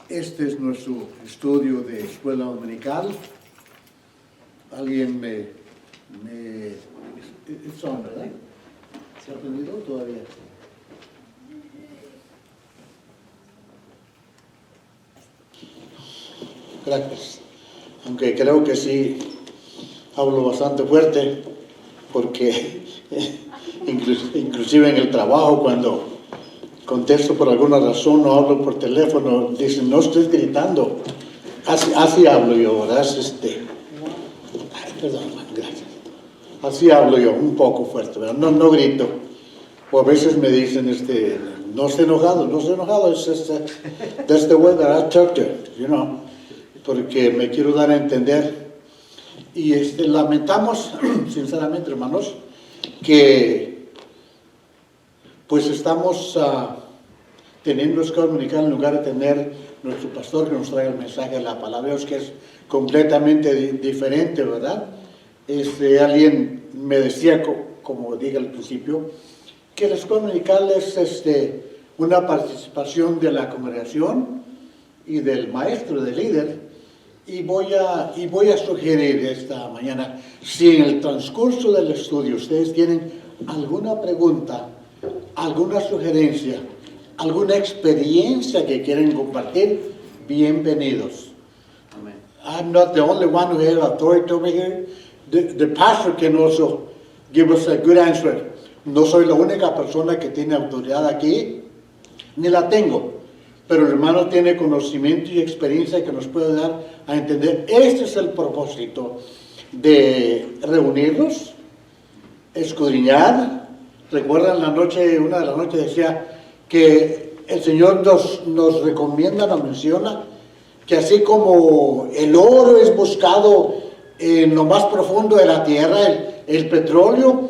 Este es nuestro estudio de escuela dominical. Alguien son, ¿verdad? ¿Se ha aprendido todavía? Gracias. Aunque creo que sí hablo bastante fuerte, porque inclusive en el trabajo, cuando contesto por alguna razón o hablo por teléfono, dicen, no estés gritando. Así hablo yo, ¿verdad? Perdón, gracias. Así hablo yo, un poco fuerte, ¿verdad? No grito. O a veces me dicen, no esté enojado, that's the way that I talk to, porque me quiero dar a entender. Y lamentamos, sinceramente, hermanos, que pues estamos teniendo escuela dominical en lugar de tener nuestro pastor que nos traiga el mensaje de la palabra de Dios, que es completamente diferente, ¿verdad? Alguien me decía, como dije al principio, que la escuela dominical es una participación de la congregación y del maestro, del líder. Y voy a sugerir esta mañana, si en el transcurso del estudio ustedes tienen alguna pregunta, alguna sugerencia, alguna experiencia que quieren compartir, bienvenidos. Amen. I'm not the only one who has authority over here. The pastor can also give us a good answer. No soy la única persona que tiene autoridad aquí, ni la tengo. Pero el hermano tiene conocimiento y experiencia que nos puede dar a entender. Este es el propósito de reunirnos, escudriñar. Recuerdan una de las noches decía que el Señor nos recomienda, nos menciona, que así como el oro es buscado en lo más profundo de la tierra, el petróleo,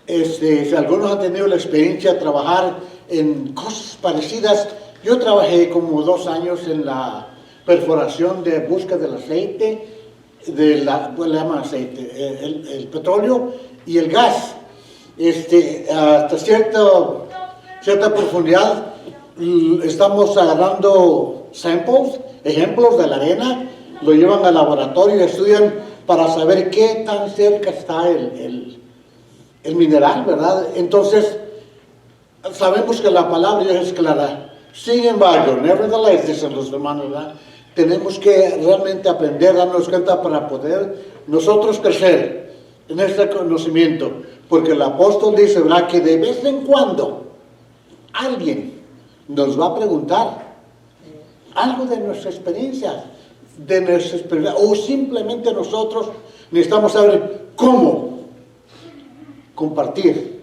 si algunos han tenido la experiencia de trabajar en cosas parecidas. Yo trabajé como 2 años en la perforación de búsqueda del aceite, le llaman aceite, el petróleo y el gas. Hasta cierta profundidad estamos agarrando samples, ejemplos de la arena, lo llevan al laboratorio y estudian para saber qué tan cerca está el mineral, ¿verdad? Entonces, sabemos que la palabra de Dios es clara. Sin embargo, nevertheless, dicen los hermanos, ¿verdad? Tenemos que realmente aprender, darnos cuenta para poder nosotros crecer en este conocimiento, porque el apóstol dice, ¿verdad?, que de vez en cuando alguien nos va a preguntar algo de nuestra experiencia, o simplemente nosotros necesitamos saber cómo compartir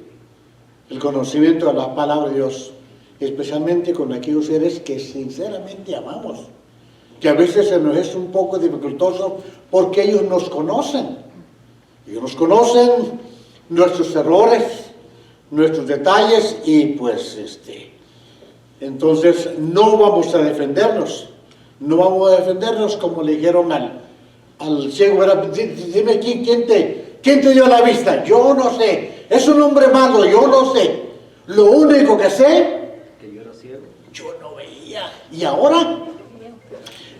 el conocimiento de la palabra de Dios, especialmente con aquellos seres que sinceramente amamos, que a veces se nos es un poco dificultoso porque ellos nos conocen nuestros errores, nuestros detalles, y pues entonces no vamos a defendernos como le dijeron al ciego, dime quién te dio la vista. Yo no sé, es un hombre malo, yo no sé, lo único que sé, yo no veía. Y ahora,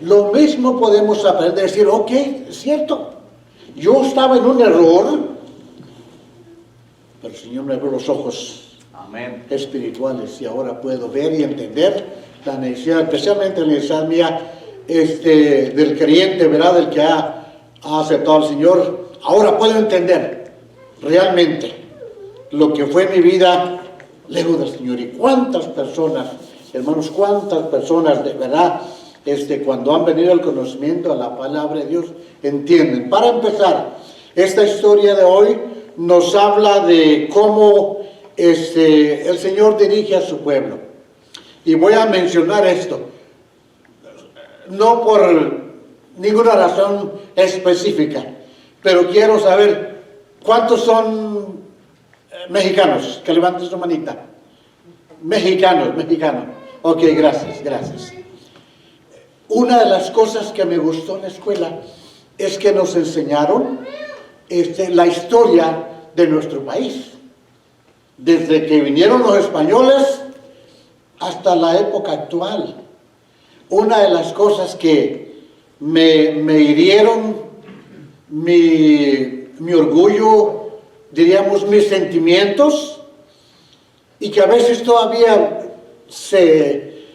lo mismo podemos aprender, decir, ok, es cierto, yo estaba en un error, pero el Señor me abrió los ojos espirituales y ahora puedo ver y entender la necesidad, especialmente la necesidad mía, del creyente, ¿verdad?, del que ha aceptado al Señor. Ahora puedo entender realmente lo que fue mi vida lejos del Señor. Y cuántas personas, hermanos, de verdad, cuando han venido al conocimiento de la palabra de Dios, entienden. Para empezar, esta historia de hoy nos habla de cómo el Señor dirige a su pueblo. Y voy a mencionar esto, no por ninguna razón específica, pero quiero saber cuántos son mexicanos. Que levanten su manita. Mexicanos. Ok, gracias. Una de las cosas que me gustó en la escuela es que nos enseñaron la historia de nuestro país. Desde que vinieron los españoles hasta la época actual. una de las cosas que me hirieron mi orgullo, diríamos, mis sentimientos, y que a veces todavía se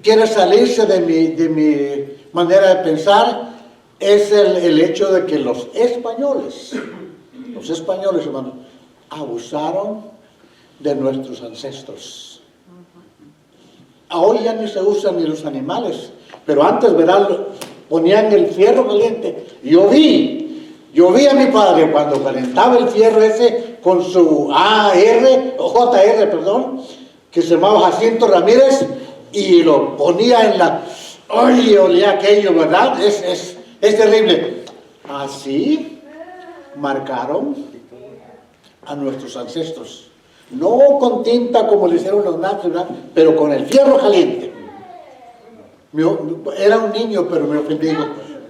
quiere salirse de mi manera de pensar, es el hecho de que los españoles, hermanos, abusaron de nuestros ancestros. Ahora ya ni se usan ni los animales, pero antes, ¿verdad? Ponían el fierro caliente. Yo vi a mi padre cuando calentaba el fierro ese con su JR, perdón, que se llamaba Jacinto Ramírez, y lo ponía en la... ¡Ay, olía aquello, ¿verdad? Es terrible. Así marcaron a nuestros ancestros. No con tinta como le hicieron los nazis, ¿verdad? Pero con el fierro caliente. Era un niño, pero me ofendí.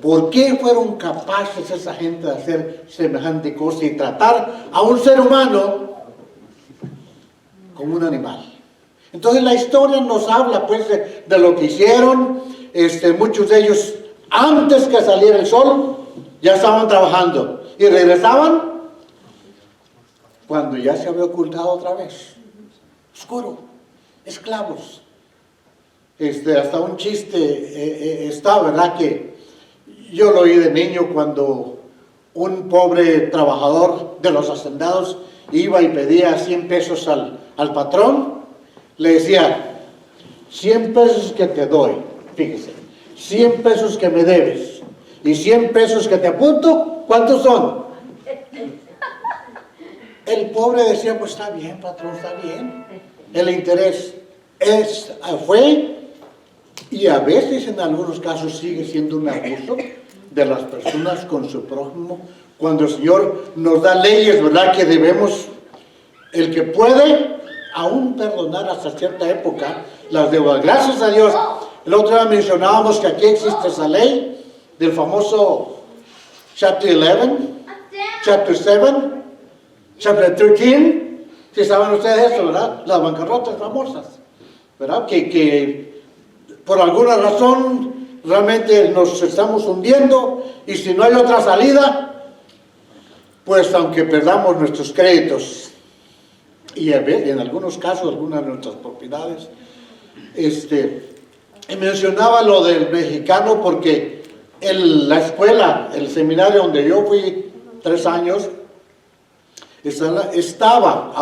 ¿Por qué fueron capaces esa gente de hacer semejante cosa y tratar a un ser humano como un animal? Entonces la historia nos habla pues de lo que hicieron. Muchos de ellos, antes que saliera el sol, ya estaban trabajando y regresaban cuando ya se había ocultado otra vez. Oscuro, esclavos. Hasta un chiste está, ¿verdad? Que yo lo oí de niño cuando un pobre trabajador de los hacendados iba y pedía 100 pesos al patrón. Le decía, 100 pesos que te doy, fíjese, 100 pesos que me debes y 100 pesos que te apunto, ¿cuántos son? El pobre decía, pues está bien, patrón, está bien. El interés fue, y a veces en algunos casos sigue siendo un abuso de las personas con su prójimo, cuando el Señor nos da leyes, ¿verdad? Que debemos, el que puede, aún perdonar hasta cierta época las deudas. Gracias a Dios. El otro día mencionábamos que aquí existe esa ley del famoso chapter 11, chapter 7, chapter 13. Si saben ustedes eso, ¿verdad? Las bancarrotas famosas, ¿verdad? Que por alguna razón realmente nos estamos hundiendo, y si no hay otra salida, pues aunque perdamos nuestros créditos y en algunos casos algunas de nuestras propiedades, y mencionaba lo del mexicano porque la escuela, el seminario donde yo fui 3 años, estaba,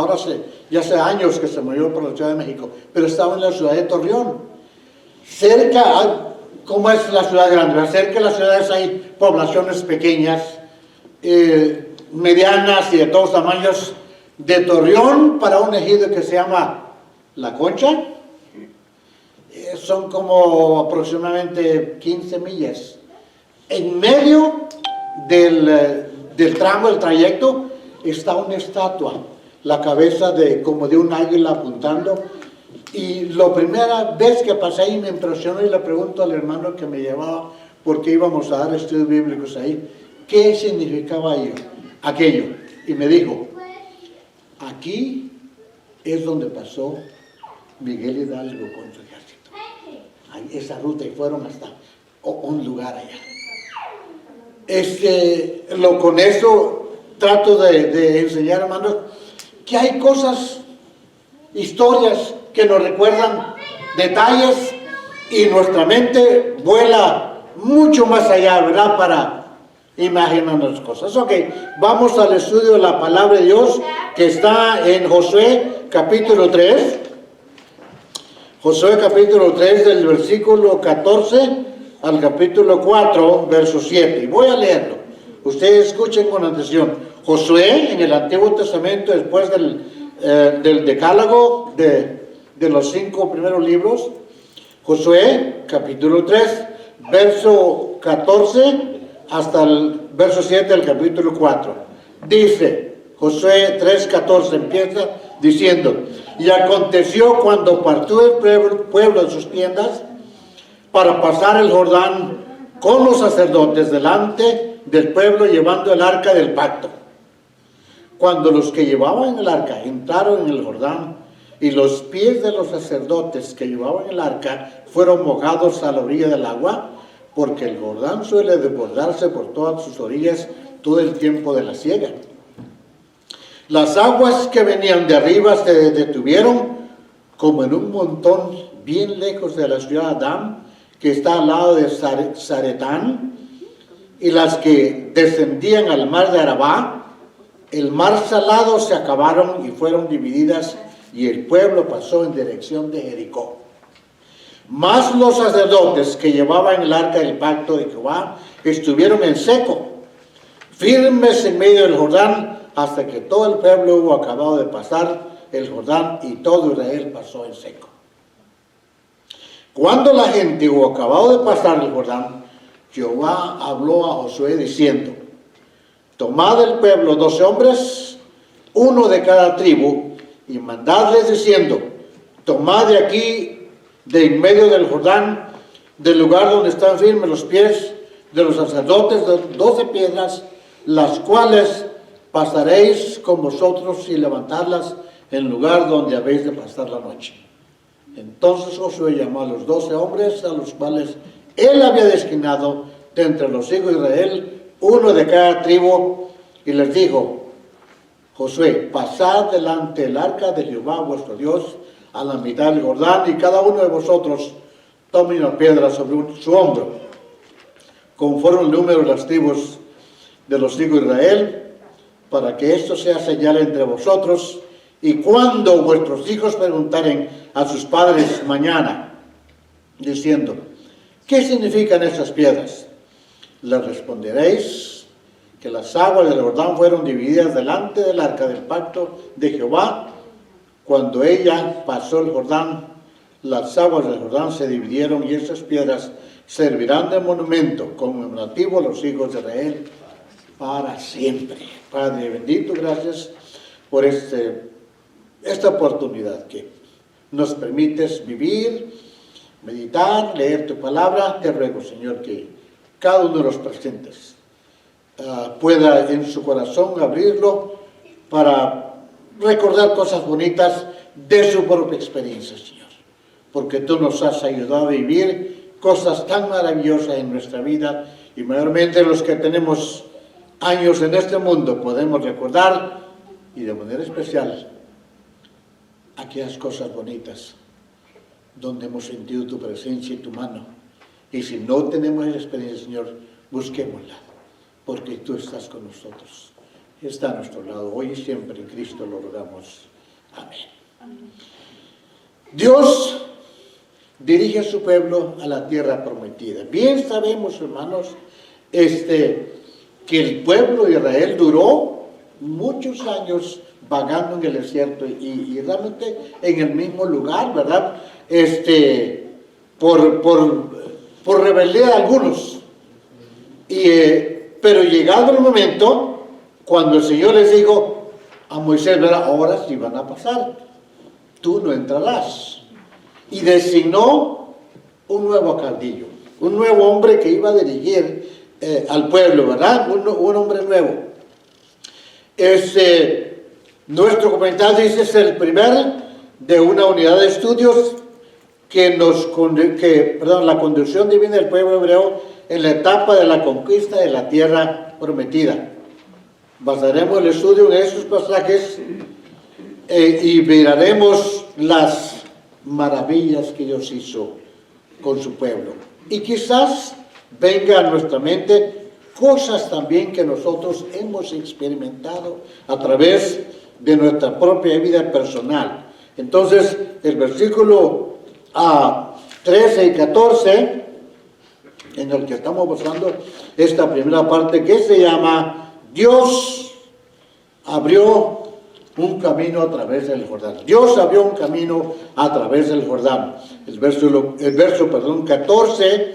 ya hace años que se movió por la Ciudad de México, pero estaba en la ciudad de Torreón. Cerca, como es la ciudad grande, cerca de las ciudades hay poblaciones pequeñas, medianas y de todos tamaños. De Torreón para un ejido que se llama La Concha, son como aproximadamente 15 millas. En medio del tramo, del trayecto, está una estatua, la cabeza como de un águila apuntando. Y la primera vez que pasé ahí me impresionó, y le pregunto al hermano que me llevaba, porque íbamos a dar estudios bíblicos ahí, ¿qué significaba aquello? Y me dijo, aquí es donde pasó Miguel Hidalgo contra el ejército. Ahí, esa ruta, y fueron hasta un lugar allá. Con eso trato de enseñar, hermanos, que hay cosas, historias que nos recuerdan detalles, y nuestra mente vuela mucho más allá, ¿verdad? Para imaginarnos cosas. Ok, vamos al estudio de la palabra de Dios que está en Josué capítulo 3. Josué capítulo 3 del versículo 14 al capítulo 4, verso 7. Y voy a leerlo. Ustedes escuchen con atención. Josué, en el Antiguo Testamento, después del decálogo de los 5 primeros libros, Josué capítulo 3, verso 14 hasta el verso 7 del capítulo 4. Dice, Josué 3:14 empieza diciendo, y aconteció cuando partió el pueblo de sus tiendas para pasar el Jordán con los sacerdotes delante del pueblo llevando el arca del pacto. Cuando los que llevaban el arca entraron en el Jordán, y los pies de los sacerdotes que llevaban el arca fueron mojados a la orilla del agua, porque el Jordán suele desbordarse por todas sus orillas todo el tiempo de la siega. Las aguas que venían de arriba se detuvieron como en un montón bien lejos de la ciudad de Adán, que está al lado de Zaretán, y las que descendían al mar de Arabá, el mar salado, se acabaron y fueron divididas, y el pueblo pasó en dirección de Jericó. Mas los sacerdotes que llevaban el arca del pacto de Jehová estuvieron en seco, firmes en medio del Jordán, hasta que todo el pueblo hubo acabado de pasar el Jordán, y todo Israel pasó en seco. Cuando la gente hubo acabado de pasar el Jordán, Jehová habló a Josué diciendo: tomad del pueblo 12 hombres, uno de cada tribu, y mandadles diciendo: tomad de aquí, de en medio del Jordán, del lugar donde están firmes los pies de los sacerdotes, 12 piedras, las cuales pasaréis con vosotros, y levantadlas en el lugar donde habéis de pasar la noche. Entonces Josué llamó a los 12 hombres, a los cuales él había designado de entre los hijos de Israel, uno de cada tribu, y les dijo: Josué, pasad delante del arca de Jehová vuestro Dios a la mitad del Jordán, y cada uno de vosotros tome una piedra sobre su hombro, conforme el número de las tribus de los hijos de Israel, para que esto sea señal entre vosotros. Y cuando vuestros hijos preguntaren a sus padres mañana, diciendo: ¿qué significan estas piedras?, les responderéis que las aguas del Jordán fueron divididas delante del arca del pacto de Jehová. Cuando ella pasó el Jordán, las aguas del Jordán se dividieron, y esas piedras servirán de monumento conmemorativo a los hijos de Israel para siempre. Padre bendito, gracias por esta oportunidad que nos permites vivir, meditar, leer tu palabra. Te ruego, Señor, que cada uno de los presentes pueda en su corazón abrirlo para recordar cosas bonitas de su propia experiencia, Señor, porque tú nos has ayudado a vivir cosas tan maravillosas en nuestra vida, y mayormente los que tenemos años en este mundo podemos recordar, y de manera especial, aquellas cosas bonitas donde hemos sentido tu presencia y tu mano. Y si no tenemos esa experiencia, Señor, busquémosla, porque tú estás con nosotros, está a nuestro lado, hoy y siempre. En Cristo lo rogamos. Amén. Amén. Dios dirige a su pueblo a la tierra prometida. Bien sabemos, hermanos, que el pueblo de Israel duró muchos años vagando en el desierto, y realmente en el mismo lugar, ¿verdad? Por rebeldía de algunos. Pero llegado el momento, cuando el Señor les dijo a Moisés, ¿verdad?, ahora sí van a pasar, tú no entrarás. Y designó un nuevo caudillo, un nuevo hombre que iba a dirigir al pueblo, ¿verdad? Un hombre nuevo. Nuestro comentario dice: es el primer de una unidad de estudios la conducción divina del pueblo hebreo en la etapa de la conquista de la tierra prometida. Basaremos el estudio en esos pasajes y miraremos las maravillas que Dios hizo con su pueblo. Y quizás venga a nuestra mente cosas también que nosotros hemos experimentado a través de nuestra propia vida personal. Entonces, el versículo 13 y 14, en el que estamos basando esta primera parte, que se llama Dios abrió un camino a través del Jordán. Dios abrió un camino a través del Jordán. El verso 14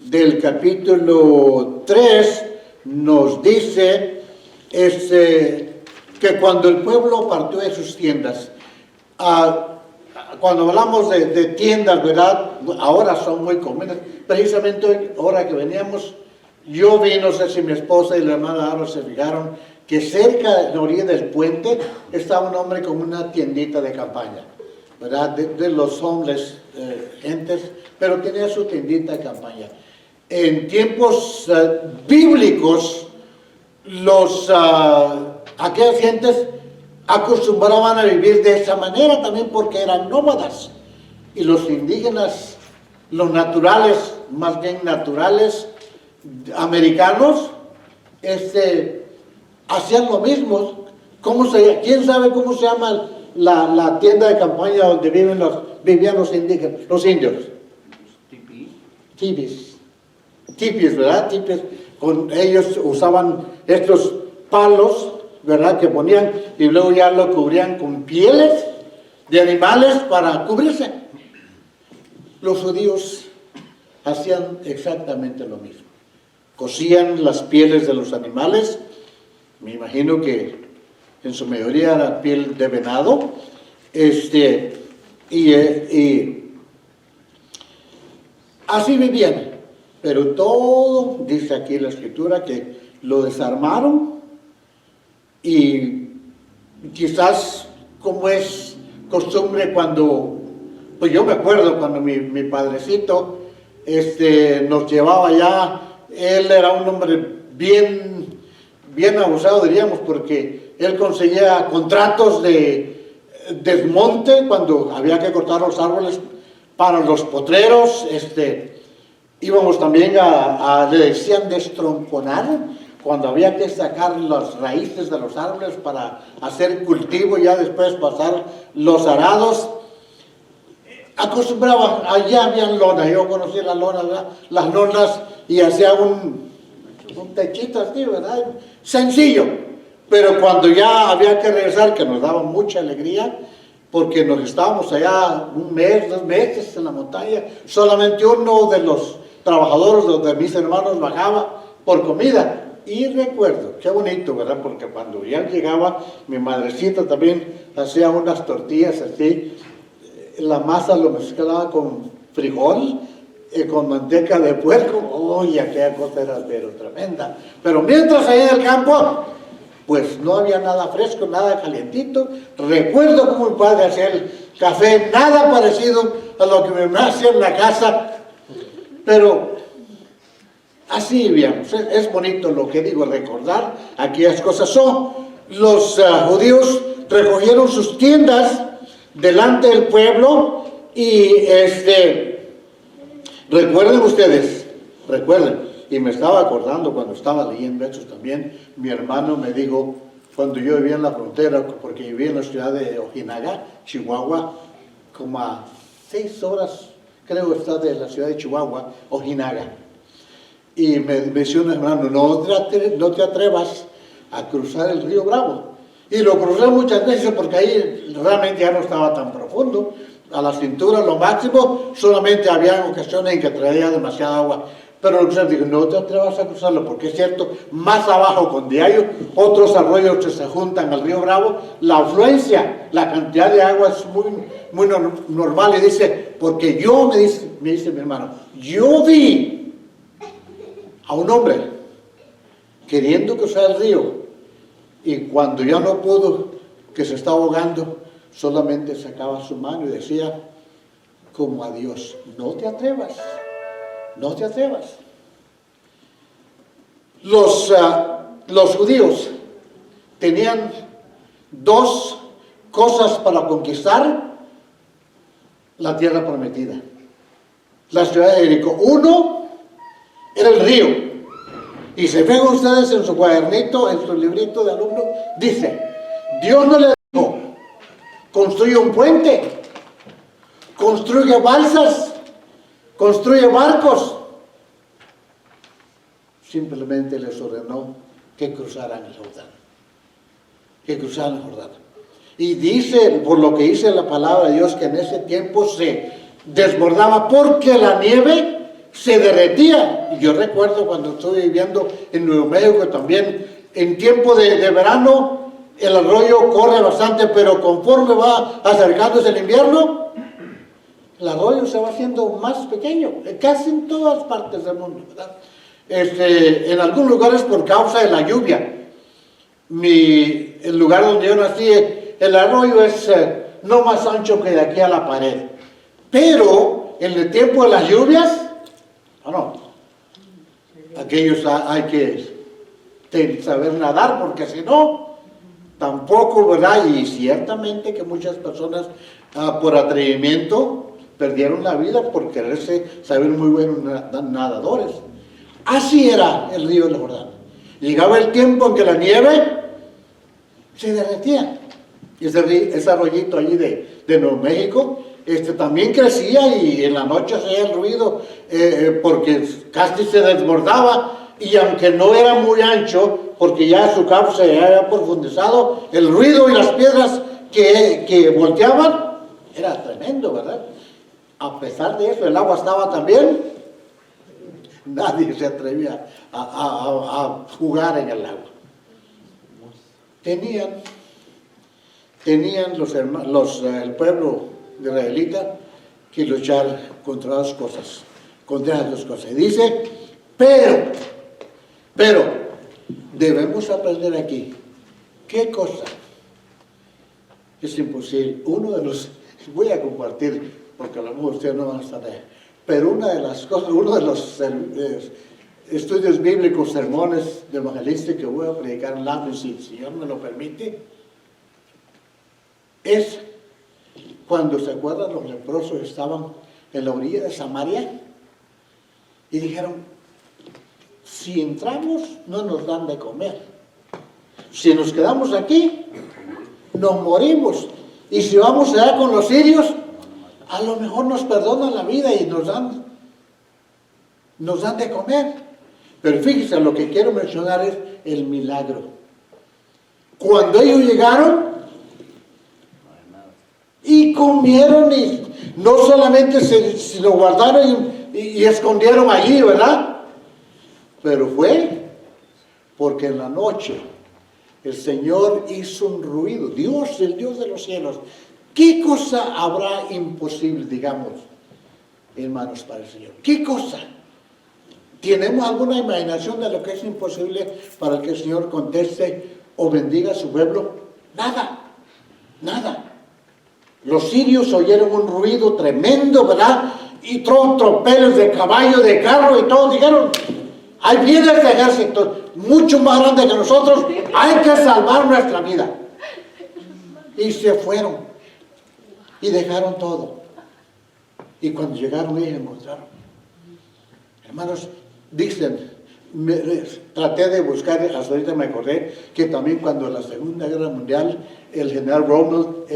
del capítulo 3 nos dice que cuando el pueblo partió de sus tiendas, cuando hablamos de tiendas, ¿verdad?, ahora son muy comunes. Precisamente ahora que veníamos, yo vi, no sé si mi esposa y la hermana ahora se fijaron, que cerca de la orilla del puente estaba un hombre con una tiendita de campaña. ¿verdad? De los hombres, gentes, pero tenía su tiendita de campaña. En tiempos bíblicos, aquellas gentes acostumbraban a vivir de esa manera también porque eran nómadas. Y los indígenas, los naturales, más bien naturales, americanos, hacían lo mismo. ¿Quién sabe cómo se llama la tienda de campaña donde vivían los indígenas, los indios? Tipis, ¿verdad? Tipis. Ellos usaban estos palos, ¿verdad? Que ponían y luego ya lo cubrían con pieles de animales para cubrirse. Los judíos hacían exactamente lo mismo. Cosían las pieles de los animales, me imagino que en su mayoría era piel de venado, y así vivían. Pero todo, dice aquí la escritura, que lo desarmaron y quizás como es costumbre cuando, pues yo me acuerdo cuando mi padrecito nos llevaba allá, él era un hombre bien abusado, diríamos, porque él conseguía contratos de desmonte cuando había que cortar los árboles para los potreros. Íbamos también le decían destronconar, cuando había que sacar las raíces de los árboles para hacer cultivo y ya después pasar los arados. Acostumbraba, allá había lona, yo conocí las lonas, ¿verdad? Las lonas, y hacía un techito así, ¿verdad? Sencillo, pero cuando ya había que regresar, que nos daba mucha alegría, porque nos estábamos allá un mes, 2 meses en la montaña, solamente uno de los trabajadores de mis hermanos bajaba por comida. Y recuerdo, qué bonito, ¿verdad? Porque cuando ya llegaba, mi madrecita también hacía unas tortillas así, la masa lo mezclaba con frijol, con manteca de puerco. Oye, aquella cosa era pero tremenda. Pero mientras allá en el campo, pues no había nada fresco, nada calientito. Recuerdo cómo mi padre hacía el café, nada parecido a lo que mi mamá hacía en la casa, pero así vivíamos. Es bonito lo que digo, recordar aquellas cosas. Los judíos recogieron sus tiendas delante del pueblo y recuerden ustedes, y me estaba acordando cuando estaba leyendo Hechos también, mi hermano me dijo, cuando yo vivía en la frontera, porque vivía en la ciudad de Ojinaga, Chihuahua, como a 6 horas, creo está de la ciudad de Chihuahua, Ojinaga. Y me decía un hermano, no te atrevas a cruzar el río Bravo. Y lo crucé muchas veces porque ahí realmente ya no estaba tan profundo, a la cintura lo máximo, solamente había ocasiones en que traía demasiada agua. Pero el dijo, no te atrevas a cruzarlo, porque es cierto, más abajo con hay otros arroyos que se juntan al río Bravo, la afluencia, la cantidad de agua es muy normal. Y dice, porque me dice mi hermano, yo vi a un hombre queriendo cruzar el río, y cuando ya no pudo, que se estaba ahogando, solamente sacaba su mano y decía, como a Dios, no te atrevas. No te atrevas. Los judíos tenían 2 cosas para conquistar la tierra prometida, la ciudad de Jericó. Uno era el río. Y se fijan ustedes en su cuadernito, en su librito de alumno, dice, Dios no le dijo, construye un puente, construye balsas, construye barcos. Simplemente les ordenó que cruzaran el Jordán. Que cruzaran el Jordán. Y dice, por lo que dice la palabra de Dios, que en ese tiempo se desbordaba porque la nieve se derretía. Y yo recuerdo cuando estuve viviendo en Nuevo México también, en tiempo de verano, el arroyo corre bastante, pero conforme va acercándose el invierno, el arroyo se va haciendo más pequeño, casi en todas partes del mundo, ¿verdad? En algunos lugares por causa de la lluvia. El lugar donde yo nací, el arroyo es no más ancho que de aquí a la pared. Pero en el tiempo de las lluvias, no, aquellos hay que saber nadar, porque si no, tampoco, ¿verdad? Y ciertamente que muchas personas por atrevimiento perdieron la vida por quererse saber muy buenos nadadores. Así era el río del Jordán. Llegaba el tiempo en que la nieve se derretía. Ese arroyito allí de Nuevo México, también crecía y en la noche hacía el ruido porque casi se desbordaba, y aunque no era muy ancho, porque ya su cauce se había profundizado, el ruido y las piedras que volteaban era tremendo, ¿verdad? A pesar de eso, el agua estaba también, nadie se atrevía a jugar en el agua. Tenían el pueblo israelita que luchar contra las dos cosas. Y dice, pero, debemos aprender aquí, ¿qué cosa es imposible? Voy a compartir, porque a lo mejor ustedes no van a estar ahí, pero una de las cosas, uno de los estudios bíblicos, sermones de evangelista que voy a predicar en la si el Señor me lo permite, es cuando se acuerdan los leprosos estaban en la orilla de Samaria y dijeron, si entramos no nos dan de comer, si nos quedamos aquí nos morimos, y si vamos allá con los sirios a lo mejor nos perdonan la vida y nos dan de comer. Pero fíjense, lo que quiero mencionar es el milagro. Cuando ellos llegaron y comieron, y no solamente se lo guardaron y escondieron allí, ¿verdad? Pero fue porque en la noche el Señor hizo un ruido. Dios, el Dios de los cielos. ¿Qué cosa habrá imposible, digamos, hermanos, para el Señor? ¿Qué cosa? ¿Tenemos alguna imaginación de lo que es imposible para que el Señor conteste o bendiga a su pueblo? Nada, nada. Los sirios oyeron un ruido tremendo, ¿verdad? Y tropeles de caballo, de carro, y todos dijeron, ahí viene este ejército, mucho más grande que nosotros, hay que salvar nuestra vida. Y se fueron, y dejaron todo. Y cuando llegaron ellos encontraron. Hermanos, dicen, traté de buscar, hasta ahorita me acordé, que también cuando en la Segunda Guerra Mundial, el general Rommel,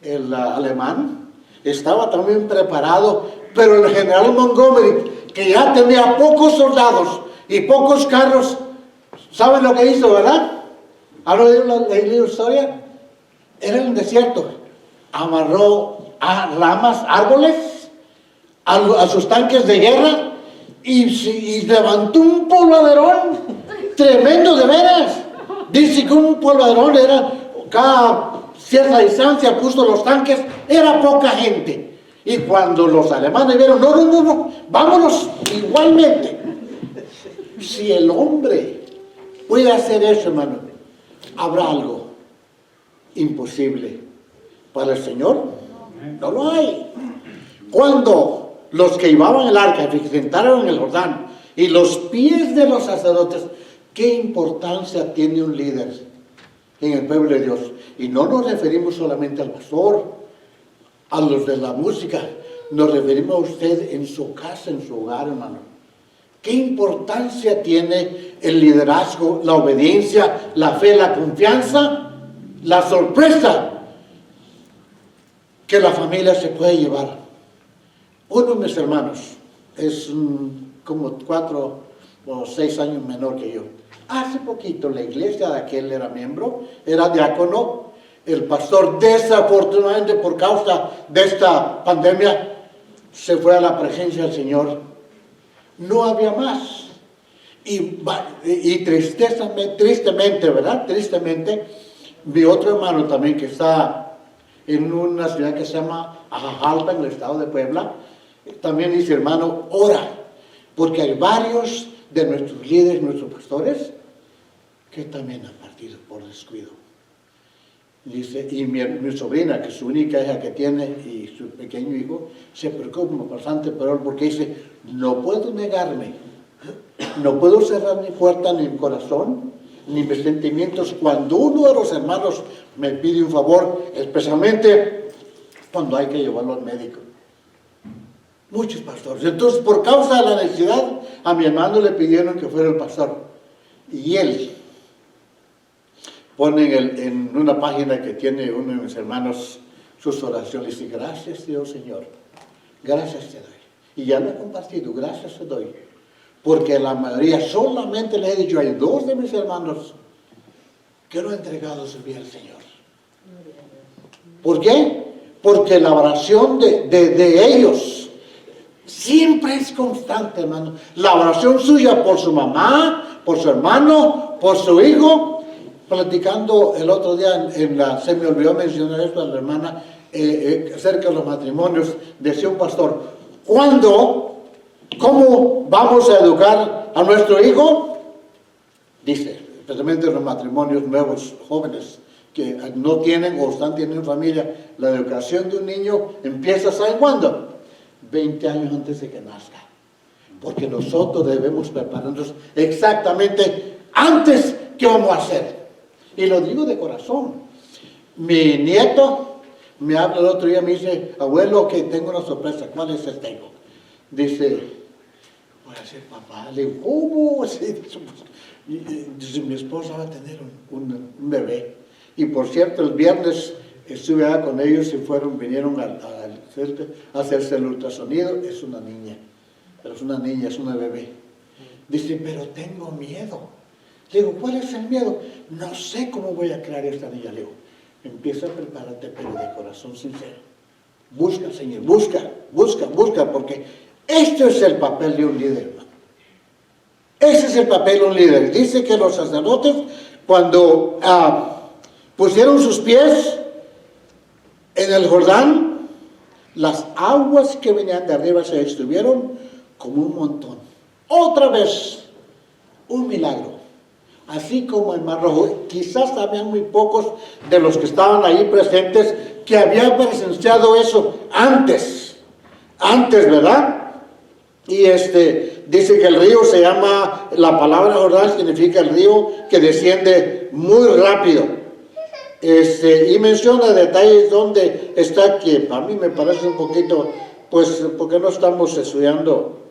el alemán, estaba también preparado, pero el general Montgomery, que ya tenía pocos soldados y pocos carros, ¿saben lo que hizo, verdad? ¿Han oído la historia? Era en el desierto, amarró a ramas, árboles, a sus tanques de guerra, y levantó un polvaderón tremendo, de veras. Dice que un polvaderón era cada cierta distancia, puso los tanques, era poca gente. Y cuando los alemanes vieron, no, vámonos igualmente. Si el hombre puede hacer eso, hermano, ¿habrá algo imposible para el Señor? No lo hay. Cuando los que llevaban el arca se sentaron en el Jordán y los pies de los sacerdotes, ¿qué importancia tiene un líder en el pueblo de Dios? Y no nos referimos solamente al pastor, a los de la música, nos referimos a usted en su casa, en su hogar, hermano. ¿Qué importancia tiene el liderazgo, la obediencia, la fe, la confianza, la sorpresa que la familia se puede llevar? Uno de mis hermanos es como 4 o 6 años menor que yo. Hace poquito la iglesia de aquel era miembro, era diácono. El pastor, desafortunadamente por causa de esta pandemia, se fue a la presencia del Señor. No había más. Y tristemente, ¿verdad? Tristemente, mi otro hermano también, que está en una ciudad que se llama Ajajalpa, en el estado de Puebla, también dice, hermano, ora, porque hay varios de nuestros líderes, nuestros pastores, que también han partido por descuido. Dice, y mi sobrina, que es su única hija que tiene, y su pequeño hijo, se preocupa bastante por él porque dice, no puedo negarme, no puedo cerrar mi puerta ni mi corazón, ni mis sentimientos cuando uno de los hermanos me pide un favor, especialmente cuando hay que llevarlo al médico. Muchos pastores. Entonces, por causa de la necesidad, a mi hermano le pidieron que fuera el pastor. Y él pone en una página que tiene uno de mis hermanos sus oraciones. Dice, gracias Dios, Señor. Gracias te doy. Y ya lo he compartido, gracias te doy. Porque la mayoría, solamente le he dicho, hay 2 de mis hermanos que lo he entregado a servir al Señor. ¿Por qué? Porque la oración de ellos siempre es constante, hermano. La oración suya por su mamá, por su hermano, por su hijo. Platicando el otro día, se me olvidó mencionar esto a la hermana, acerca de los matrimonios, decía un pastor, ¿cómo vamos a educar a nuestro hijo? Dice, especialmente los matrimonios nuevos, jóvenes, que no tienen o están teniendo familia, la educación de un niño empieza, ¿saben cuándo? 20 años antes de que nazca. Porque nosotros debemos prepararnos exactamente antes qué vamos a hacer. Y lo digo de corazón. Mi nieto me habla el otro día, me dice, abuelo, que tengo una sorpresa. ¿Cuál es el tengo? Dice, voy a ser papá. Le digo, ¿cómo? Dice, mi esposa va a tener un bebé. Y por cierto, el viernes estuve allá con ellos y vinieron a hacerse el ultrasonido. Es una niña. Pero es una niña, es una bebé. Dice, pero tengo miedo. Le digo, ¿cuál es el miedo? No sé cómo voy a crear esta niña. Le digo, empieza a prepararte, pero de corazón sincero. Busca, Señor, busca, porque este es el papel de un líder, hermano. Ese es el papel de un líder. Dice que los sacerdotes, cuando pusieron sus pies en el Jordán, las aguas que venían de arriba se estuvieron como un montón. Otra vez, un milagro. Así como el Mar Rojo, quizás habían muy pocos de los que estaban ahí presentes que habían presenciado eso antes, ¿verdad? Y dice que el río se llama, la palabra Jordán significa el río que desciende muy rápido. Y menciona detalles donde está, que a mí me parece un poquito, pues, porque no estamos estudiando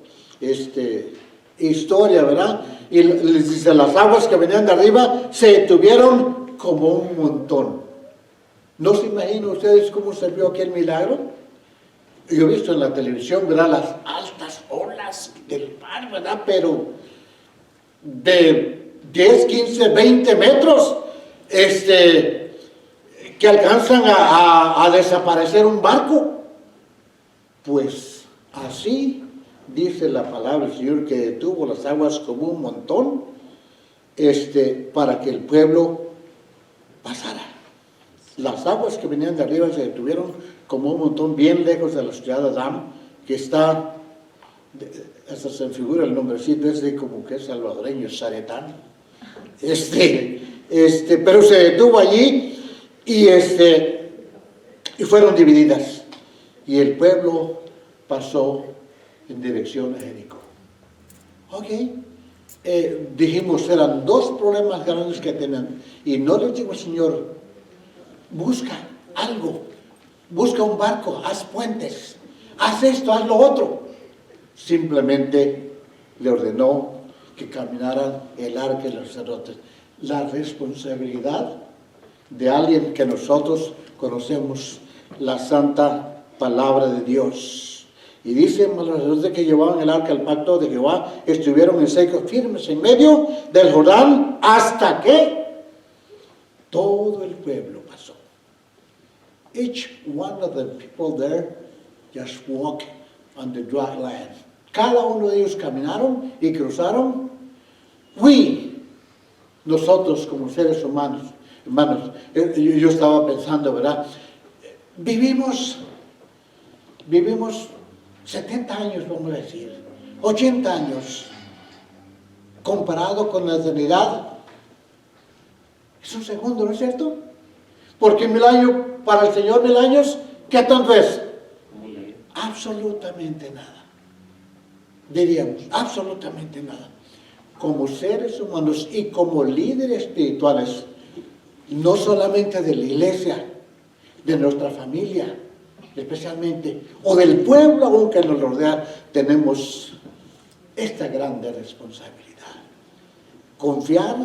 historia, ¿verdad? Y les dice, las aguas que venían de arriba se detuvieron como un montón. ¿No se imaginan ustedes cómo se vio aquel milagro? Yo he visto en la televisión, ¿verdad? Las altas olas del mar, ¿verdad? Pero de 10, 15, 20 metros, que alcanzan a desaparecer un barco. Pues así dice la palabra del Señor, que detuvo las aguas como un montón, para que el pueblo pasara. Las aguas que venían de arriba se detuvieron como un montón, bien lejos de la ciudad de Adán, que está, hasta se figura el nombrecito, como que es salvadoreño, Zaretán. Pero se detuvo allí y fueron divididas. Y el pueblo pasó en dirección a Jericó. Ok. Dijimos, eran 2 problemas grandes que tenían. Y no les digo, Señor, busca algo, busca un barco, haz puentes, haz esto, haz lo otro. Simplemente le ordenó que caminaran el arca y los sacerdotes. La responsabilidad de alguien que nosotros conocemos, la santa palabra de Dios. Y dice, los sacerdotes que llevaban el arca, el pacto de Jehová, estuvieron en seco, firmes en medio del Jordán, hasta que todo el pueblo pasó. Each one of the people there just walked on the dry land. Cada uno de ellos caminaron y cruzaron. Nosotros como seres humanos, hermanos, yo estaba pensando, ¿verdad? Vivimos 70 años, vamos a decir, 80 años, comparado con la eternidad, es un segundo, ¿no es cierto? Porque 1000 años, para el Señor 1000 años, ¿qué tanto es? Absolutamente nada. Diríamos, absolutamente nada. Como seres humanos y como líderes espirituales, no solamente de la iglesia, de nuestra familia, especialmente, o del pueblo aún que nos rodea, tenemos esta grande responsabilidad. Confiar,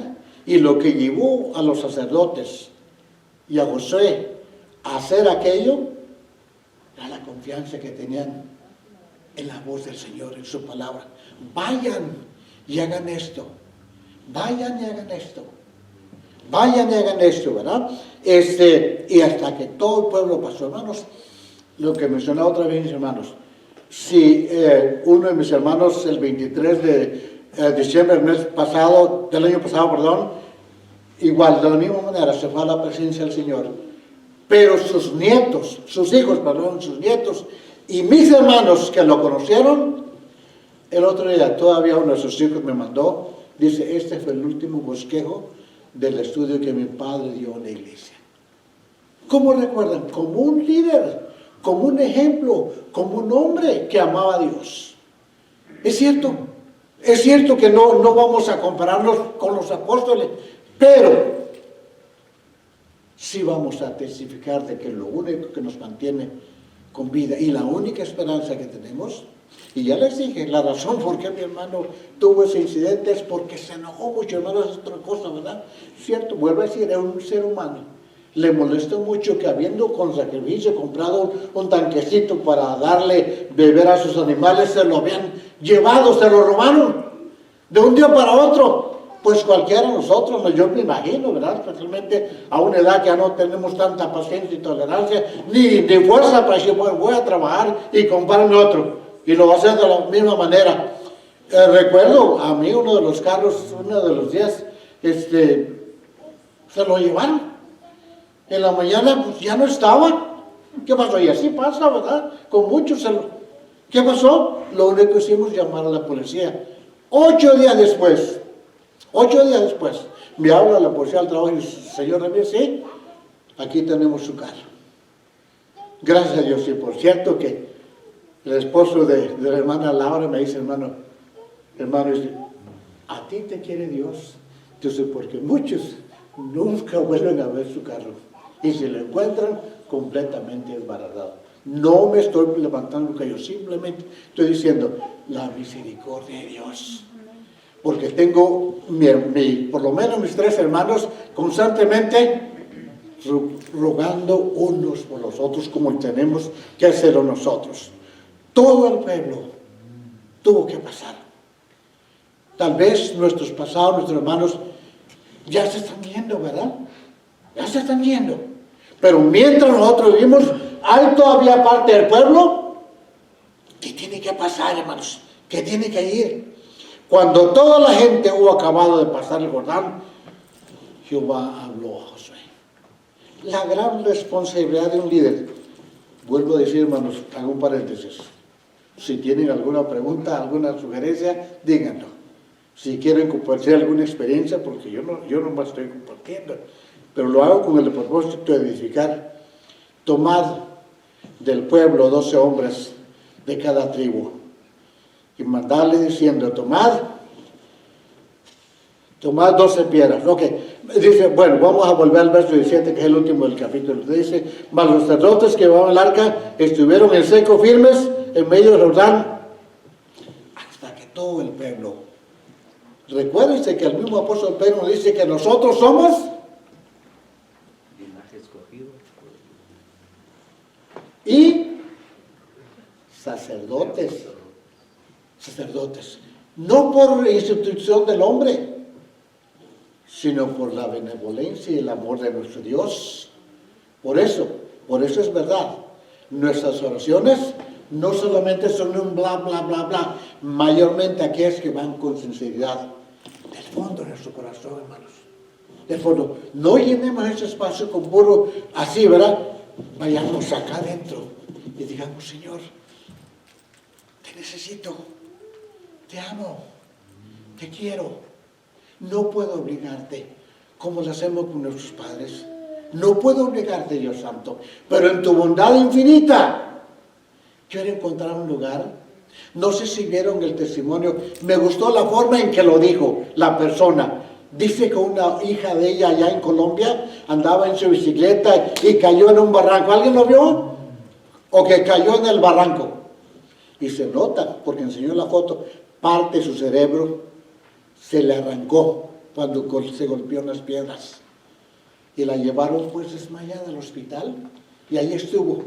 y lo que llevó a los sacerdotes y a Josué a hacer aquello, era la confianza que tenían en la voz del Señor, en su palabra. Vayan y hagan esto. Vayan y hagan esto. Vayan y hagan esto, ¿verdad? Y hasta que todo el pueblo pasó, hermanos, lo que mencionaba otra vez, mis hermanos, si uno de mis hermanos el 23 de diciembre del año pasado, perdón, igual, de la misma manera, se fue a la presencia del Señor, pero sus nietos, sus nietos, y mis hermanos que lo conocieron, el otro día todavía uno de sus hijos me mandó, dice, este fue el último bosquejo del estudio que mi padre dio en la iglesia. ¿Cómo recuerdan? Como un líder, como un ejemplo, como un hombre que amaba a Dios. Es cierto que no vamos a compararnos con los apóstoles, pero sí vamos a testificar de que lo único que nos mantiene con vida y la única esperanza que tenemos, y ya les dije, la razón por qué mi hermano tuvo ese incidente es porque se enojó mucho, hermano, es otra cosa, ¿verdad? Cierto, vuelvo a decir, era un ser humano. Le molestó mucho que habiendo con sacrificio comprado un tanquecito para darle beber a sus animales, se lo habían llevado, se lo robaron de un día para otro. Pues cualquiera de nosotros, yo me imagino, ¿verdad? Especialmente a una edad que ya no tenemos tanta paciencia y tolerancia, ni fuerza para decir, bueno, voy a trabajar y comprarme otro. Y lo va a hacer de la misma manera. Recuerdo a mí uno de los carros, uno de los días, se lo llevaron. En la mañana pues ya no estaba. ¿Qué pasó? Y así pasa, ¿verdad? Con muchos. ¿Qué pasó? Lo único que hicimos llamar a la policía. 8 días después, me habla la policía al trabajo y dice, señor Ramírez, sí, aquí tenemos su carro. Gracias a Dios. Y por cierto que el esposo de la hermana Laura me dice, hermano, dice, a ti te quiere Dios. Entonces, porque muchos nunca vuelven a ver su carro. Y si lo encuentran, completamente desbaratado. No me estoy levantando yo simplemente estoy diciendo la misericordia de Dios. Porque tengo, por lo menos mis 3 hermanos, constantemente rogando unos por los otros, como tenemos que hacerlo nosotros. Todo el pueblo tuvo que pasar. Tal vez nuestros pasados, nuestros hermanos, ya se están yendo, ¿verdad? Ya se están yendo. Pero mientras nosotros vivimos, hay todavía parte del pueblo que tiene que pasar, hermanos, que tiene que ir. Cuando toda la gente hubo acabado de pasar el Jordán, Jehová habló a Josué. La gran responsabilidad de un líder. Vuelvo a decir, hermanos, hago un paréntesis. Si tienen alguna pregunta, alguna sugerencia, díganlo. Si quieren compartir alguna experiencia, porque yo no me estoy compartiendo, pero lo hago con el propósito de edificar. Tomad del pueblo 12 hombres de cada tribu y mandarle diciendo, tomad 12 piedras. Ok, dice, bueno, vamos a volver al verso 17, que es el último del capítulo. Dice, mas los sacerdotes que llevaban el arca estuvieron en seco firmes en medio del Jordán hasta que todo el pueblo. Recuérdense que el mismo apóstol Pedro dice que nosotros somos linaje escogido y sacerdotes, no por institución del hombre, sino por la benevolencia y el amor de nuestro Dios. Por eso es verdad, nuestras oraciones no solamente son un bla, bla, bla, bla, mayormente aquellas que van con sinceridad, del fondo de nuestro corazón, hermanos, del fondo. No llenemos ese espacio con puro así, ¿verdad? Vayamos acá adentro y digamos, Señor, te necesito, te amo, te quiero. No puedo obligarte, como lo hacemos con nuestros padres. No puedo obligarte, Dios Santo, pero en tu bondad infinita quiero encontrar un lugar. No sé si vieron el testimonio, me gustó la forma en que lo dijo la persona. Dice que una hija de ella allá en Colombia andaba en su bicicleta y cayó en un barranco. ¿Alguien lo vio? O que cayó en el barranco. Y se nota, porque enseñó la foto, parte de su cerebro se le arrancó cuando se golpeó en las piedras. Y la llevaron pues desmayada al hospital y ahí estuvo.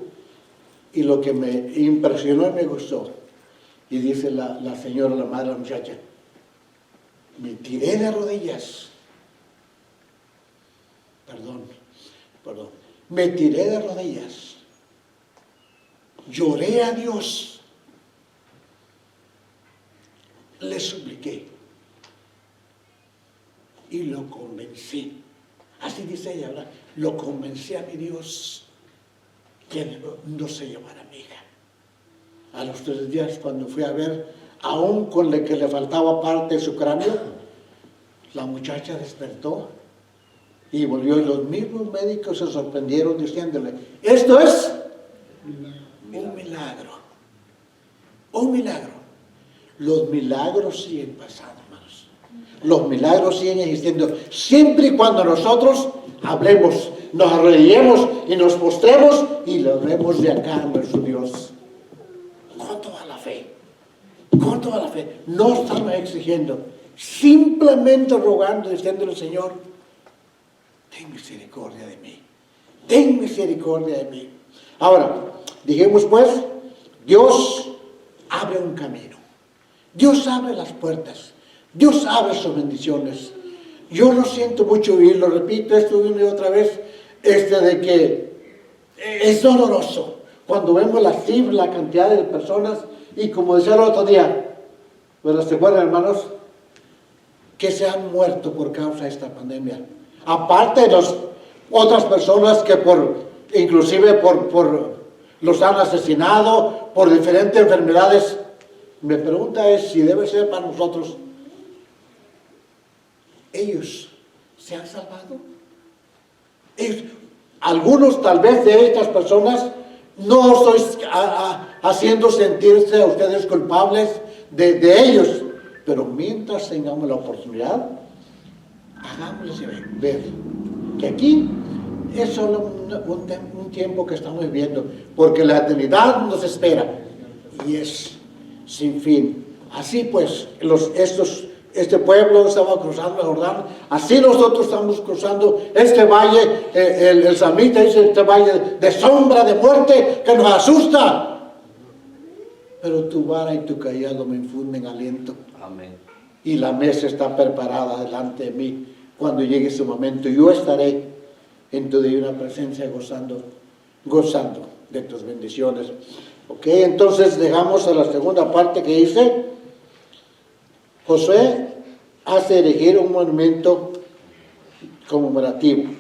Y lo que me impresionó y me gustó, y dice la señora, la madre, la muchacha, me tiré de rodillas, perdón, me tiré de rodillas, lloré a Dios, le supliqué y lo convencí. Así dice ella, ¿verdad? Lo convencí a mi Dios que no se llevara a mi hija. A los 3 días, cuando fui a ver, aún con lo que le faltaba parte de su cráneo, la muchacha despertó y volvió. Y los mismos médicos se sorprendieron diciéndole, esto es un milagro. Un milagro. Los milagros siguen pasando, hermanos. Los milagros siguen existiendo siempre y cuando nosotros hablemos, nos arrodillemos y nos postremos y le oremos de acá a nuestro Dios. Con toda la fe. Con toda la fe. No estamos exigiendo, simplemente rogando, diciéndole, Señor, ten misericordia de mí. Ten misericordia de mí. Ahora, dijimos pues, Dios abre un camino. Dios abre las puertas. Dios abre sus bendiciones. Yo lo siento mucho y lo repito esto una y otra vez, de que es doloroso cuando vemos las cifras, la cantidad de personas, y como decía el otro día, ¿verdad? ¿Se acuerdan, hermanos? Que se han muerto por causa de esta pandemia. Aparte de las otras personas que inclusive los han asesinado por diferentes enfermedades. Mi pregunta es si debe ser para nosotros. ¿Ellos se han salvado? Algunos tal vez de estas personas, no estoy haciendo sentirse a ustedes culpables de ellos, pero mientras tengamos la oportunidad, hagámosles ver que aquí es solo un tiempo que estamos viviendo, porque la eternidad nos espera y es sin fin. Así pues, este pueblo estaba cruzando el Jordán, así nosotros estamos cruzando este valle, el salmista dice, este valle de sombra, de muerte, que nos asusta. Pero tu vara y tu callado me infunden aliento. Amén. Y la mesa está preparada delante de mí. Cuando llegue ese momento, yo estaré en tu divina presencia gozando de tus bendiciones. Ok, entonces dejamos a la segunda parte que dice, Josué hace erigir un monumento conmemorativo.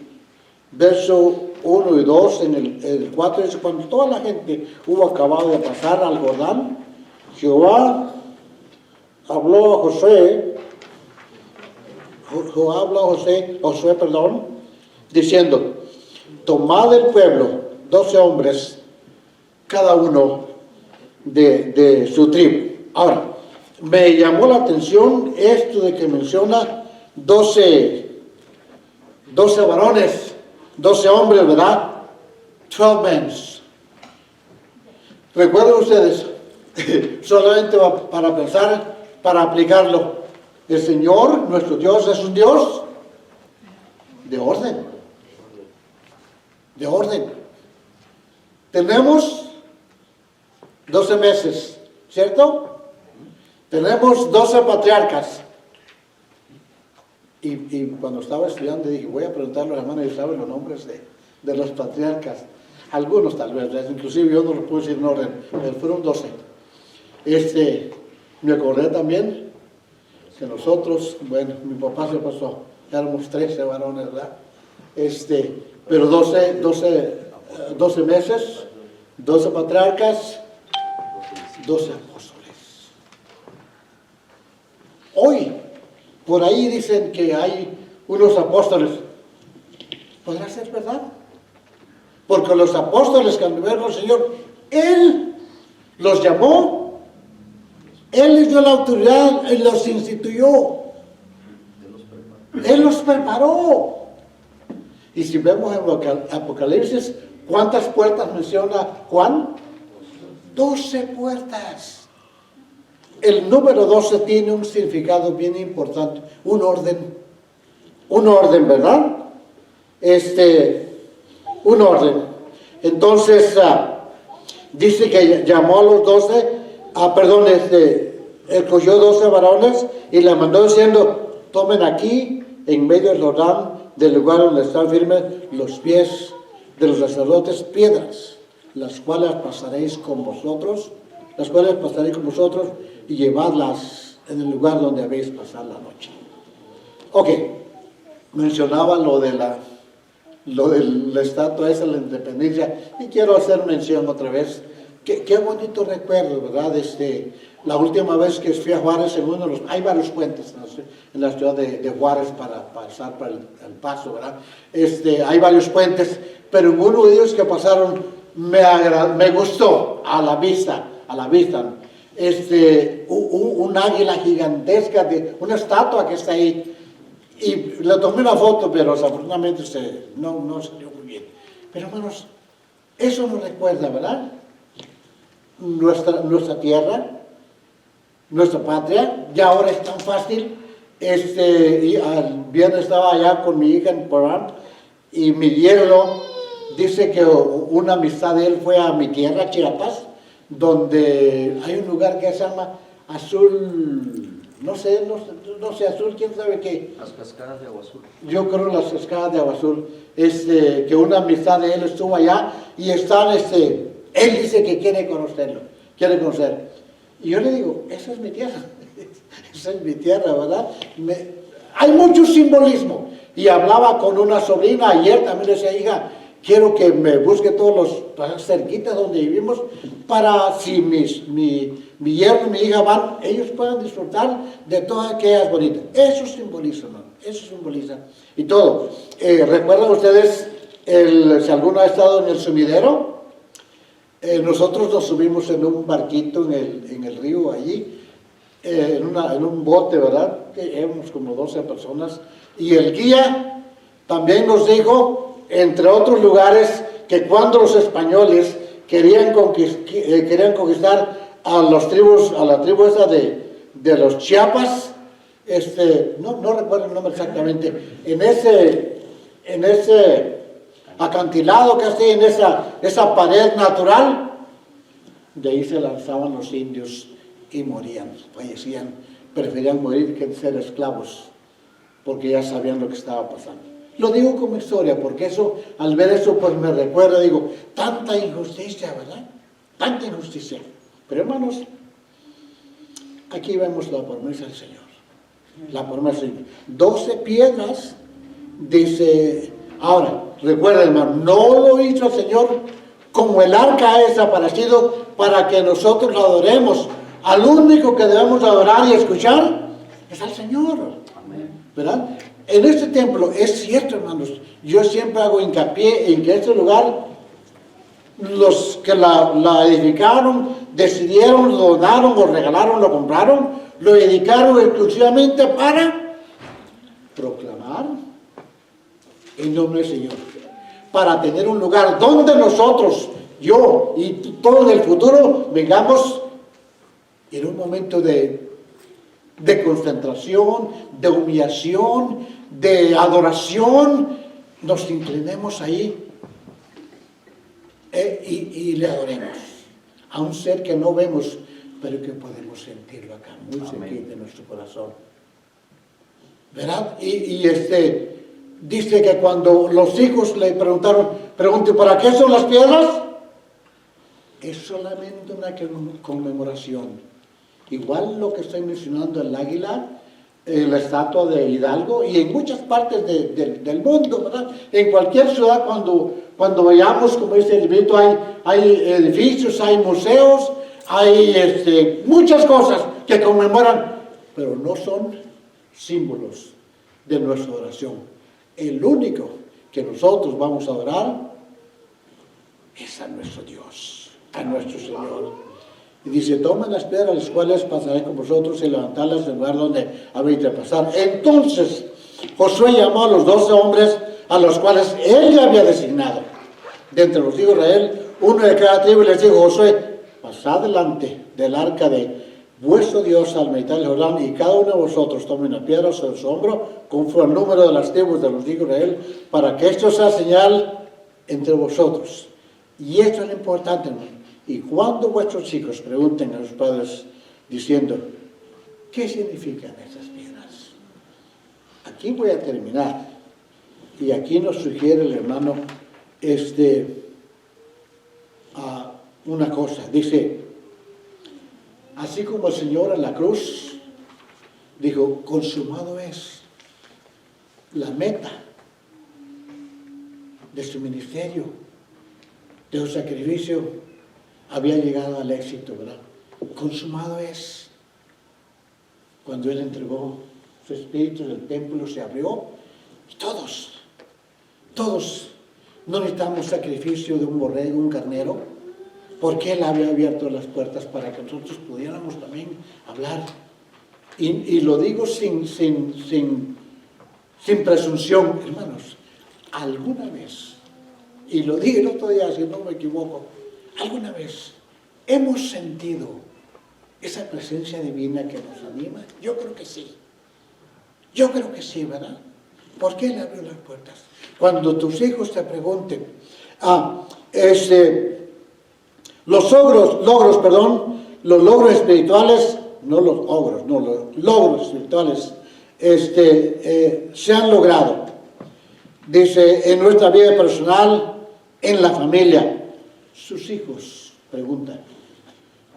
Verso 1 y 2, en el 4 dice, cuando toda la gente hubo acabado de pasar al Jordán, Jehová habló a Josué, diciendo, tomad del pueblo 12 hombres, cada uno de su tribu. Ahora, me llamó la atención esto de que menciona 12 varones, 12 hombres, ¿verdad? 12 men. Recuerden ustedes, solamente para pensar, para aplicarlo, el Señor, nuestro Dios, es un Dios de orden. De orden. Tenemos 12 meses, ¿cierto? Tenemos 12 patriarcas. Y cuando estaba estudiando dije, voy a preguntarle a los hermanos si saben los nombres de los patriarcas. Algunos tal vez, inclusive yo no los puedo decir en orden, pero fueron 12. Me acordé también que nosotros, bueno, mi papá se pasó, éramos 13 varones, ¿verdad? Pero 12 meses, 12 patriarcas, 12 apóstoles. Hoy, por ahí dicen que hay unos apóstoles ¿Podrá ser verdad? Porque los apóstoles cuando vieron al Señor, Él los llamó, Él les dio la autoridad, Él los instituyó, Él los preparó. Y si vemos en Apocalipsis, ¿cuántas puertas menciona Juan? 12 puertas. El número 12 tiene un significado bien importante, un orden, ¿verdad? Un orden. Entonces, dice que llamó a los 12, escogió 12 varones y le mandó diciendo, tomen aquí, en medio del Jordán, del lugar donde están firmes los pies de los sacerdotes, piedras, las cuales pasaréis con vosotros, y llevadlas en el lugar donde habéis pasado la noche. Ok, mencionaba lo de la estatua esa de la independencia, y quiero hacer mención otra vez. Qué bonito recuerdo, ¿verdad? La última vez que fui a Juárez, hay varios puentes en la ciudad de Juárez para pasar para el paso, ¿verdad? Hay varios puentes, pero en uno de ellos que pasaron me gustó a la vista, un águila gigantesca, una estatua que está ahí, y le tomé una foto, pero desafortunadamente no salió muy bien. Pero hermanos, eso nos recuerda, ¿verdad? Nuestra tierra, nuestra patria, ya ahora es tan fácil. Y al viernes estaba allá con mi hija en Porán, y mi yerno dice que una amistad de él fue a mi tierra, Chiapas, donde hay un lugar que se llama Azul, no sé, Azul, quién sabe qué. Las cascadas de Agua Azul. Yo creo las cascadas de Agua Azul, que una amistad de él estuvo allá, y están, él dice que quiere conocer. Y yo le digo, esa es mi tierra, esa es mi tierra, ¿verdad? Hay mucho simbolismo. Y hablaba con una sobrina ayer, también le decía, hija, quiero que me busque todos los cerquitas donde vivimos, para si mi yerno y mi hija van, ellos puedan disfrutar de todas aquellas bonitas. Eso simboliza, ¿no? Eso simboliza. Y todo. ¿Recuerdan ustedes, si alguno ha estado en el sumidero? Nosotros nos subimos en un barquito en el río allí, en un bote, ¿verdad? Que éramos como 12 personas. Y el guía también nos dijo, entre otros lugares, que cuando los españoles querían conquistar a la tribu esa de los Chiapas, no recuerdo el nombre exactamente, en ese acantilado que hacía, en esa pared natural, de ahí se lanzaban los indios y morían, fallecían, preferían morir que ser esclavos, porque ya sabían lo que estaba pasando. Lo digo como historia, porque al ver eso, pues me recuerda, digo, tanta injusticia, ¿verdad? Tanta injusticia. Pero hermanos, aquí vemos la promesa del Señor. La promesa del Señor. 12 piedras, dice. Ahora, recuerda, hermano, no lo hizo el Señor como el arca ha desaparecido para que nosotros lo adoremos. Al único que debemos adorar y escuchar es al Señor. ¿Verdad? En este templo, es cierto, hermanos, yo siempre hago hincapié en que este lugar, los que la edificaron, decidieron, lo donaron, lo regalaron, lo compraron, lo dedicaron exclusivamente para proclamar el nombre del Señor, para tener un lugar donde nosotros, yo y todos en el futuro, vengamos en un momento de concentración, de humillación, de adoración, nos inclinemos ahí y le adoremos a un ser que no vemos, pero que podemos sentirlo acá, muy cerquita de nuestro corazón. ¿Verdad? Dice que cuando los hijos le pregunté, ¿para qué son las piedras? Es solamente una conmemoración. Igual lo que estoy mencionando, el águila, la estatua de Hidalgo, y en muchas partes del mundo, ¿verdad? En cualquier ciudad, cuando vayamos, como dice el librito, hay edificios, hay museos, hay muchas cosas que conmemoran, pero no son símbolos de nuestra oración. El único que nosotros vamos a adorar es a nuestro Dios, a nuestro Señor. Y dice, tomen las piedras, las cuales pasaré con vosotros y levantarlas del lugar donde habéis de pasar. Entonces Josué llamó a los 12 hombres a los cuales él ya había designado de entre los hijos de Israel, uno de cada tribu, y les dijo, Josué, pasad delante del arca de vuestro Dios al meditar el Jordán, y cada uno de vosotros tome una piedra sobre su hombro, conforme al número de las tribus de los hijos de Israel, para que esto sea señal entre vosotros. Y esto es lo importante, hermano. Y cuando vuestros hijos pregunten a los padres diciendo, ¿qué significan esas piedras? Aquí voy a terminar. Y aquí nos sugiere el hermano una cosa. Dice, así como el Señor en la cruz dijo, consumado es, la meta de su ministerio, de su sacrificio, había llegado al éxito, ¿verdad? Consumado es. Cuando Él entregó su espíritu, el templo se abrió, y todos, no necesitamos sacrificio de un borrego, un carnero, porque Él había abierto las puertas para que nosotros pudiéramos también hablar. Y lo digo sin presunción, hermanos, alguna vez, y lo dije el otro día, si no me equivoco, alguna vez hemos sentido esa presencia divina que nos anima. Yo creo que sí, ¿verdad? ¿Por qué Él abrió las puertas? Cuando tus hijos te pregunten, los logros espirituales, los logros espirituales se han logrado. Dice, en nuestra vida personal, en la familia. Sus hijos preguntan,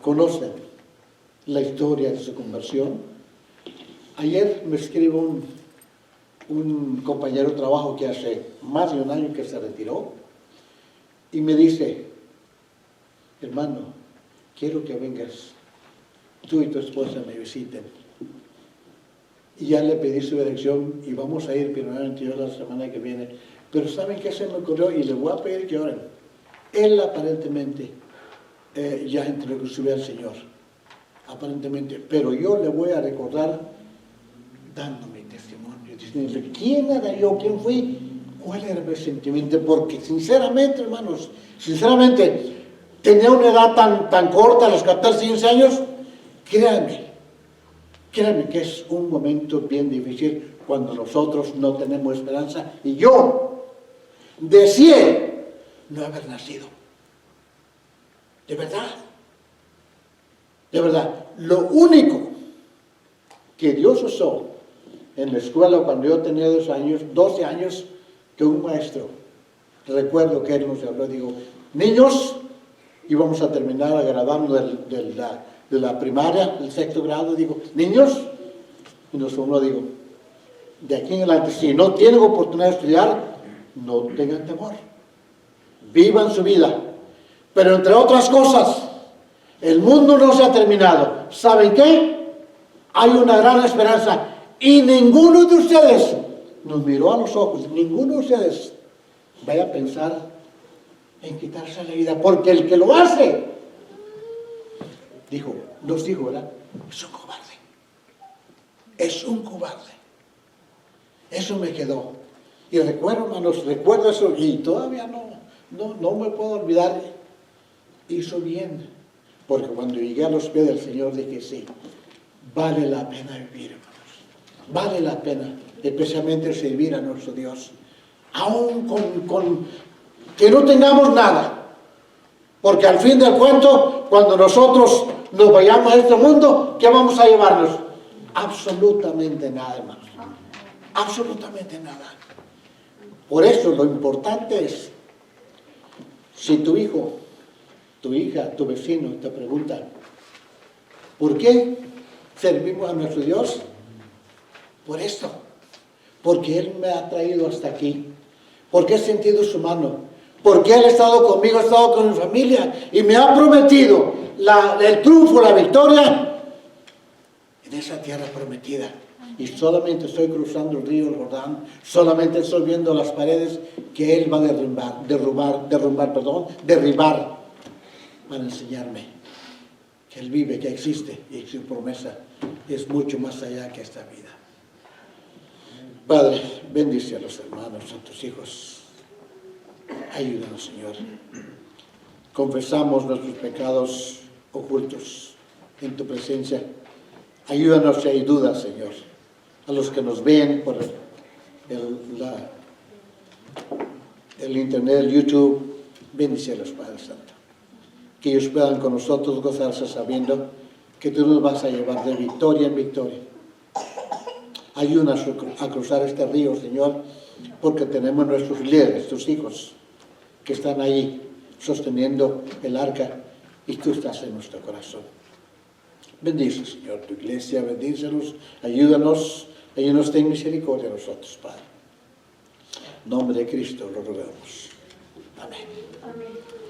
¿conocen la historia de su conversión? Ayer me escribió un compañero de trabajo que hace más de un año que se retiró y me dice, hermano, quiero que vengas, tú y tu esposa me visiten. Y ya le pedí su dirección y vamos a ir primeramente yo la semana que viene. Pero ¿saben qué se me ocurrió? Y le voy a pedir que oren. Él aparentemente ya entregó su vida al Señor, aparentemente, pero yo le voy a recordar dando mi testimonio, diciendo quién era yo, quién fui, cuál era mi sentimiento, porque sinceramente, hermanos, tenía una edad tan corta, a los 14, 15 años, créanme que es un momento bien difícil cuando nosotros no tenemos esperanza, y yo deseé no haber nacido. De verdad, lo único que Dios usó en la escuela cuando yo tenía 12 años, que un maestro, recuerdo que él nos habló, digo, niños, íbamos a terminar graduando de la primaria, del 6º grado, digo, niños, y nos habló, digo, de aquí en adelante, si no tienen oportunidad de estudiar, no tengan temor, vivan su vida, pero entre otras cosas, el mundo no se ha terminado. ¿Saben qué? Hay una gran esperanza. Y ninguno de ustedes nos miró a los ojos. Ninguno de ustedes vaya a pensar en quitarse la vida. Porque el que lo hace, nos dijo, ¿verdad? Es un cobarde. Es un cobarde. Eso me quedó. Y recuerdo eso. Y todavía no me puedo olvidar. Hizo bien. Porque cuando llegué a los pies del Señor dije, sí, vale la pena vivir, hermanos. Vale la pena, especialmente servir a nuestro Dios. Aún con que no tengamos nada. Porque al fin del cuento, cuando nosotros nos vayamos a este mundo, ¿qué vamos a llevarnos? Absolutamente nada, hermanos. Absolutamente nada. Por eso lo importante es, si tu hijo, tu hija, tu vecino te preguntan, ¿por qué servimos a nuestro Dios? Por esto, porque Él me ha traído hasta aquí, porque he sentido su mano, porque Él ha estado conmigo, ha estado con mi familia y me ha prometido el triunfo, la victoria en esa tierra prometida. Y solamente estoy cruzando el río Jordán, solamente estoy viendo las paredes que Él va a derribar para enseñarme que Él vive, que existe y que su promesa es mucho más allá que esta vida. Padre, bendice a los hermanos, a tus hijos. Ayúdanos, Señor. Confesamos nuestros pecados ocultos en tu presencia. Ayúdanos si hay dudas, Señor. A los que nos ven por el internet, el YouTube, bendícelos, Padre Santo. Que ellos puedan con nosotros gozarse sabiendo que tú nos vas a llevar de victoria en victoria. Ayúdanos a cruzar este río, Señor, porque tenemos nuestros líderes, tus hijos, que están ahí sosteniendo el arca y tú estás en nuestro corazón. Bendice, Señor, tu iglesia, bendícelos, ayúdanos, ten misericordia de nosotros, Padre. En nombre de Cristo lo rogamos. Amén. Amén.